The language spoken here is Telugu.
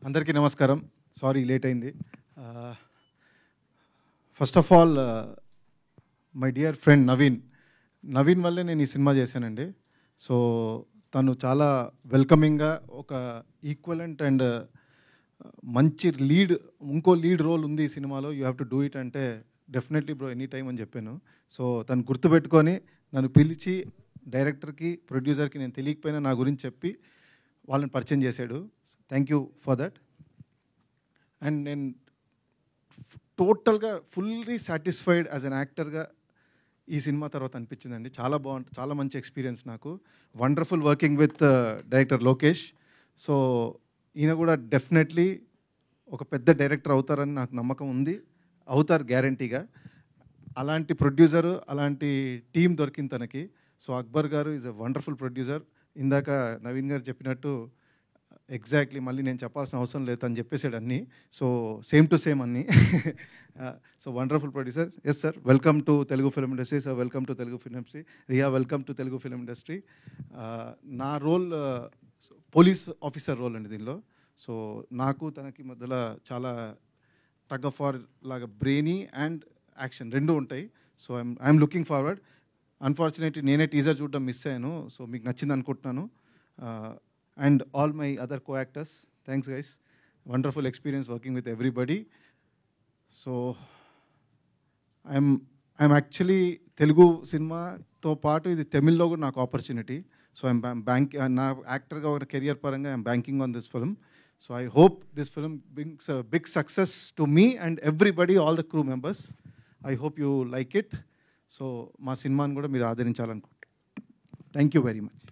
అందరికీ నమస్కారం. సారీ లేట్ అయింది. First of all my dear friend Naveen వల్లే నేను ఈ సినిమా చేశానండి. సో తను చాలా వెల్కమింగ్గా ఒక ఈక్వలెంట్ అండ్ మంచి ఇంకో లీడ్ రోల్ ఉంది ఈ సినిమాలో, you have to do it అంటే డెఫినెట్లీ బ్రో ఎనీ టైం అని చెప్పాను. సో తను గుర్తుపెట్టుకొని నన్ను పిలిచి డైరెక్టర్కి ప్రొడ్యూసర్కి నేను తెలియకపోయినా నా గురించి చెప్పి వాళ్ళని పరిచయం చేశాడు. Thank you for that. And నేను టోటల్గా ఫుల్లీ సాటిస్ఫైడ్ యాజ్ అన్ యాక్టర్గా ఈ సినిమా తర్వాత అనిపించిందండి. చాలా బాగుంటుంది, చాలా మంచి ఎక్స్పీరియన్స్ నాకు. Wonderful working with director Lokesh. So ఈయన కూడా డెఫినెట్లీ ఒక పెద్ద డైరెక్టర్ అవుతారని నాకు నమ్మకం ఉంది. అవుతారు గ్యారంటీగా. అలాంటి ప్రొడ్యూసరు, అలాంటి టీం దొరికింది తనకి. సో అక్బర్ గారు ఈజ్ అ వండర్ఫుల్ ప్రొడ్యూసర్. ఇందాక నవీన్ గారు చెప్పినట్టు ఎగ్జాక్ట్లీ మళ్ళీ నేను చెప్పాల్సిన అవసరం లేదు అని చెప్పేసాడు అన్నీ. సో సేమ్ టు సేమ్ అన్నీ. So wonderful producer. Yes sir, welcome to Telugu film industry. Sir welcome to Telugu film industry. Riya welcome to Telugu film industry. నా రోల్ పోలీస్ ఆఫీసర్ రోల్ అండి దీనిలో. సో నాకు తనకి మధ్యలో చాలా టగ్ ఆఫ్ వార్ లాగా బ్రెయినీ అండ్ యాక్షన్ రెండు ఉంటాయి. So I'm looking forward. Unfortunately నేనే టీజర్ చూడడం మిస్ అయ్యాను. సో మీకు నచ్చింది అనుకుంటున్నాను. And all my other co actors, thanks guys. Wonderful experience working with everybody. So I'm actually Telugu సినిమాతో పాటు ఇది తమిళ్లో కూడా నాకు ఆపర్చునిటీ. సో నా యాక్టర్గా ఒక కెరియర్ పరంగా I'm banking on this film. So I hope this film brings big success to me and everybody, all the crew members. I hope you like it. So మా సినిమాని కూడా మీరు ఆదరించాలనుకుంటున్నాను. Thank you very much.